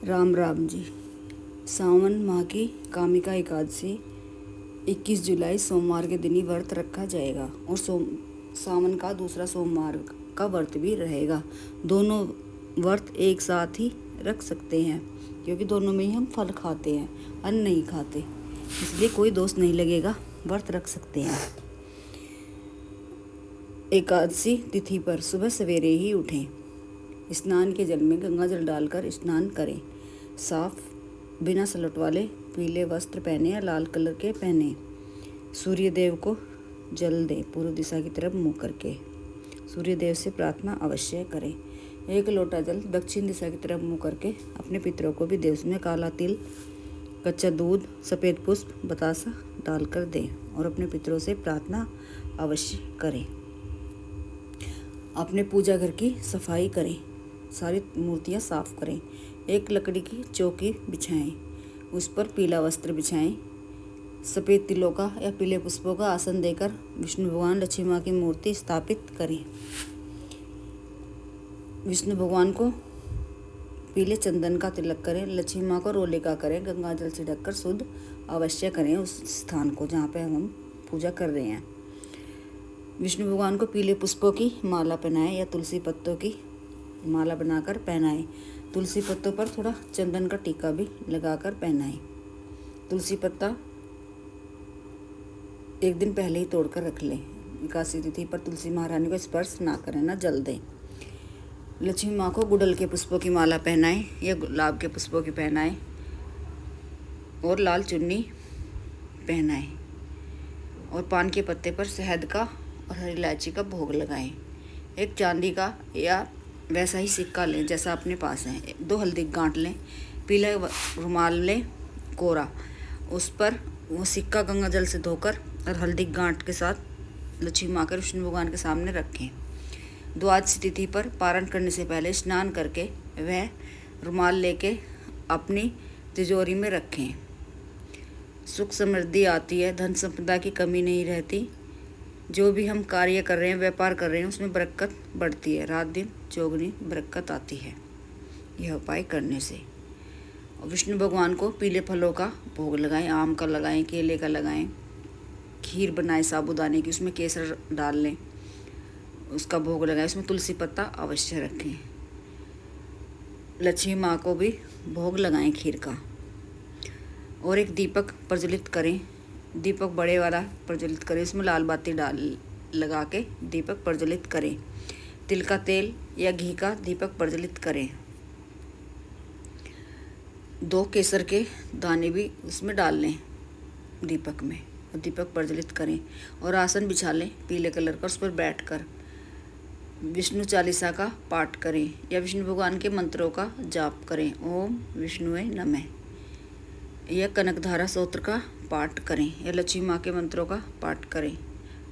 राम राम जी। सावन माह की कामिका एकादशी 21 जुलाई सोमवार के दिन ही व्रत रखा जाएगा और सावन का दूसरा सोमवार का व्रत भी रहेगा। दोनों व्रत एक साथ ही रख सकते हैं क्योंकि दोनों में ही हम फल खाते हैं, अन्न नहीं खाते, इसलिए कोई दोष नहीं लगेगा, व्रत रख सकते हैं। एकादशी तिथि पर सुबह सवेरे ही उठें, स्नान के जल में गंगा जल डालकर स्नान करें। साफ बिना सलट वाले पीले वस्त्र पहने या लाल कलर के पहने। सूर्य देव को जल दें पूर्व दिशा की तरफ मुँह करके। सूर्य देव से प्रार्थना अवश्य करें। एक लोटा जल दक्षिण दिशा की तरफ मुँह करके अपने पितरों को भी दें। उसमें काला तिल, कच्चा दूध, सफ़ेद पुष्प, बतासा डालकर दें और अपने पितरों से प्रार्थना अवश्य करें। अपने पूजा घर की सफाई करें, सारी मूर्तियां साफ करें। एक लकड़ी की चौकी बिछाएं, उस पर पीला वस्त्र बिछाएं। सफ़ेद तिलों का या पीले पुष्पों का आसन देकर विष्णु भगवान, लक्ष्मी माँ की मूर्ति स्थापित करें। विष्णु भगवान को पीले चंदन का तिलक करें। लक्ष्मी माँ को रोलिका करें। गंगा जल से ढककर शुद्ध अवश्य करें उस स्थान को जहाँ पे हम पूजा कर रहे हैं। विष्णु भगवान को पीले पुष्पों की माला पहनाएं या तुलसी पत्तों की माला बनाकर पहनाएं। तुलसी पत्तों पर थोड़ा चंदन का टीका भी लगाकर पहनाएं। तुलसी पत्ता एक दिन पहले ही तोड़कर रख लें। एकादशी तिथि पर तुलसी महारानी को स्पर्श ना करें, ना जल दें। लक्ष्मी माँ को गुड़हल के पुष्पों की माला पहनाएं या गुलाब के पुष्पों की पहनाएं और लाल चुन्नी पहनाएं और पान के पत्ते पर शहद का और हरी इलायची का भोग लगाएं। एक चांदी का या वैसा ही सिक्का लें जैसा अपने पास है। 2 हल्दी गांठ लें। पीला रुमाल लें कोरा, उस पर वो सिक्का गंगा जल से धोकर और हल्दी गांठ के साथ लक्ष्मी माँ के विष्णु भगवान के सामने रखें। द्वादशी तिथि पर पारण करने से पहले स्नान करके वह रुमाल लेके अपनी तिजोरी में रखें। सुख समृद्धि आती है, धन संपदा की कमी नहीं रहती। जो भी हम कार्य कर रहे हैं, व्यापार कर रहे हैं, उसमें बरकत बढ़ती है। रात दिन चौगुनी बरकत आती है यह उपाय करने से। और विष्णु भगवान को पीले फलों का भोग लगाएं। आम का लगाएं, केले का लगाएं। खीर बनाएं साबूदाने की, उसमें केसर डाल लें, उसका भोग लगाएं। उसमें तुलसी पत्ता अवश्य रखें। लक्ष्मी माँ को भी भोग लगाएं खीर का। और एक दीपक प्रज्वलित करें। दीपक बड़े वाला प्रज्वलित करें, इसमें लाल बाती डाल लगा के दीपक प्रज्वलित करें। तिल का तेल या घी का दीपक प्रज्वलित करें। 2 केसर के दाने भी उसमें डाल लें दीपक में और दीपक प्रज्वलित करें। और आसन बिछा लें पीले कलर का, उस पर बैठकर विष्णु चालीसा का पाठ करें या विष्णु भगवान के मंत्रों का जाप करें। ओम विष्णुवे नमः या कनकधारा स्तोत्र का पाठ करें या लक्ष्मी माँ के मंत्रों का पाठ करें।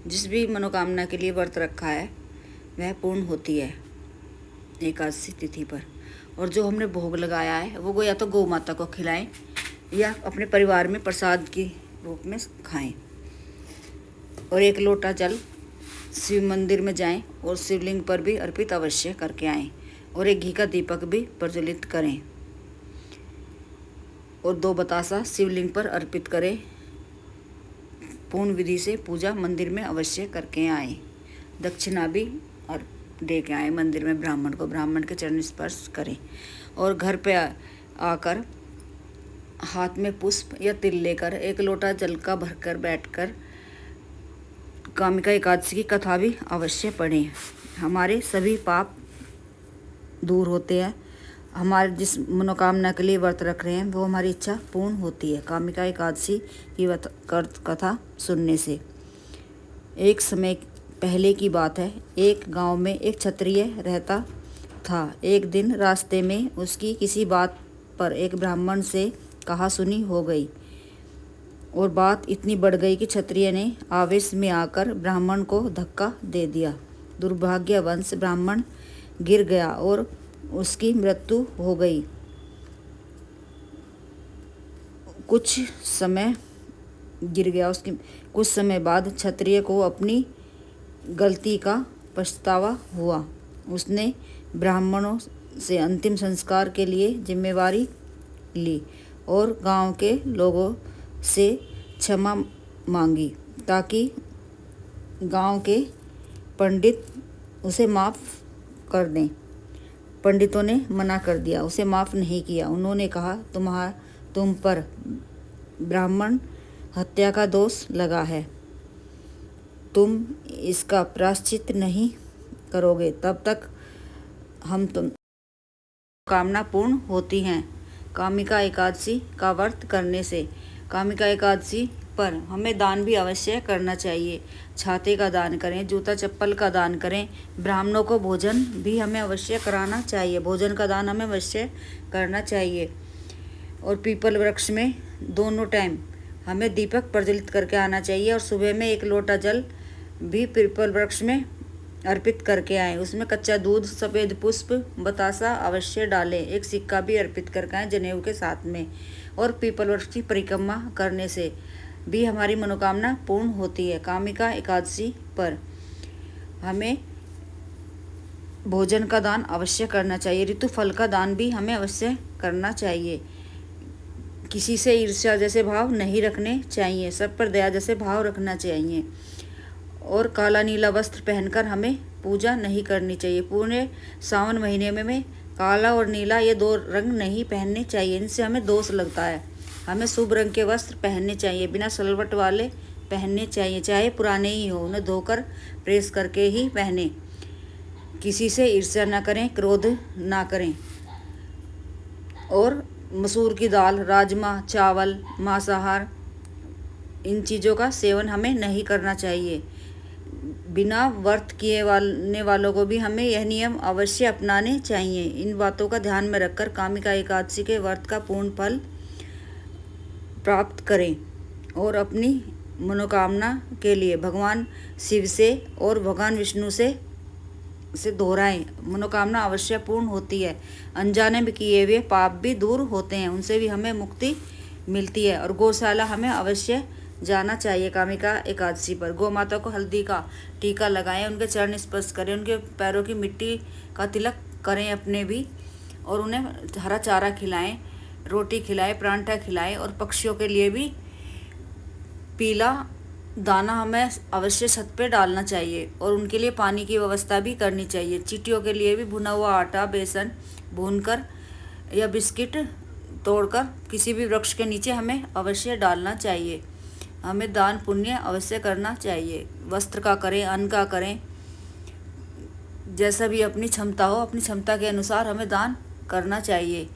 जिस भी मनोकामना के लिए व्रत रखा है वह पूर्ण होती है एकादशी तिथि पर। और जो हमने भोग लगाया है वो या तो गौ माता को खिलाएं या अपने परिवार में प्रसाद के रूप में खाएं। और एक लोटा जल शिव मंदिर में जाएं और शिवलिंग पर भी अर्पित अवश्य करके आएं। और एक घी का दीपक भी प्रज्वलित करें और 2 बतासा शिवलिंग पर अर्पित करें। पूर्ण विधि से पूजा मंदिर में अवश्य करके आएँ। दक्षिणा भी और दे के आएँ मंदिर में ब्राह्मण को। ब्राह्मण के चरण स्पर्श करें और घर पे आकर हाथ में पुष्प या तिल लेकर एक लोटा जल का भरकर बैठकर कामिका एकादशी की कथा भी अवश्य पढ़ें। हमारे सभी पाप दूर होते हैं। हमारे जिस मनोकामना के लिए व्रत रख रहे हैं वो हमारी इच्छा पूर्ण होती है कामिका एकादशी की कथा सुनने से। एक समय पहले की बात है, एक गांव में एक क्षत्रिय रहता था। एक दिन रास्ते में उसकी किसी बात पर एक ब्राह्मण से कहा सुनी हो गई और बात इतनी बढ़ गई कि क्षत्रिय ने आवेश में आकर ब्राह्मण को धक्का दे दिया। दुर्भाग्यवश ब्राह्मण गिर गया और उसकी मृत्यु हो गई। कुछ समय बाद क्षत्रिय को अपनी गलती का पछतावा हुआ। उसने ब्राह्मणों से अंतिम संस्कार के लिए जिम्मेवारी ली और गांव के लोगों से क्षमा मांगी ताकि गांव के पंडित उसे माफ़ कर दें। पंडितों ने मना कर दिया, उसे माफ़ नहीं किया। उन्होंने कहा, तुम पर ब्राह्मण हत्या का दोष लगा है, तुम इसका प्रायश्चित नहीं करोगे तब तक हम तुम कामना पूर्ण होती हैं। कामिका एकादशी का व्रत करने से कामिका एकादशी पर हमें दान भी अवश्य करना चाहिए। छाते का दान करें, जूता चप्पल का दान करें, ब्राह्मणों को भोजन भी हमें अवश्य कराना चाहिए, भोजन का दान हमें अवश्य करना चाहिए। और पीपल वृक्ष में दोनों टाइम हमें दीपक प्रज्वलित करके आना चाहिए और सुबह में 1 लोटा जल भी पीपल वृक्ष में अर्पित करके आएँ। उसमें कच्चा दूध, सफ़ेद पुष्प, बतासा अवश्य डालें। 1 सिक्का भी अर्पित करके आएँ जनेऊ के साथ में। और पीपल वृक्ष की परिक्रमा करने से भी हमारी मनोकामना पूर्ण होती है। कामिका एकादशी पर हमें भोजन का दान अवश्य करना चाहिए। ऋतु फल का दान भी हमें अवश्य करना चाहिए। किसी से ईर्ष्या जैसे भाव नहीं रखने चाहिए, सब पर दया जैसे भाव रखना चाहिए। और काला नीला वस्त्र पहनकर हमें पूजा नहीं करनी चाहिए। पूरे सावन महीने में काला और नीला ये 2 रंग नहीं पहनने चाहिए, इनसे हमें दोष लगता है। हमें शुभ रंग के वस्त्र पहनने चाहिए, बिना सलवट वाले पहनने चाहिए, चाहे पुराने ही हो, उन्हें धोकर प्रेस करके ही पहने। किसी से ईर्ष्या ना करें, क्रोध ना करें। और मसूर की दाल, राजमा, चावल, मांसाहार, इन चीज़ों का सेवन हमें नहीं करना चाहिए। बिना व्रत किए वालों को भी हमें यह नियम अवश्य अपनाने चाहिए। इन बातों का ध्यान में रखकर कामिका एकादशी के व्रत का पूर्ण फल प्राप्त करें और अपनी मनोकामना के लिए भगवान शिव से और भगवान विष्णु से दोहराएं। मनोकामना अवश्य पूर्ण होती है। अनजाने में किए हुए पाप भी दूर होते हैं, उनसे भी हमें मुक्ति मिलती है। और गौशाला हमें अवश्य जाना चाहिए। कामिका एकादशी पर गौ माता को हल्दी का टीका लगाएं, उनके चरण स्पर्श करें, उनके पैरों की मिट्टी का तिलक करें अपने भी, और उन्हें हरा चारा खिलाएं, रोटी खिलाएं, परांठा खिलाएं। और पक्षियों के लिए भी पीला दाना हमें अवश्य छत पे डालना चाहिए और उनके लिए पानी की व्यवस्था भी करनी चाहिए। चींटियों के लिए भी भुना हुआ आटा, बेसन भूनकर या बिस्किट तोड़कर किसी भी वृक्ष के नीचे हमें अवश्य डालना चाहिए। हमें दान पुण्य अवश्य करना चाहिए। वस्त्र का करें, अन्न का करें, जैसा भी अपनी क्षमता हो, अपनी क्षमता के अनुसार हमें दान करना चाहिए।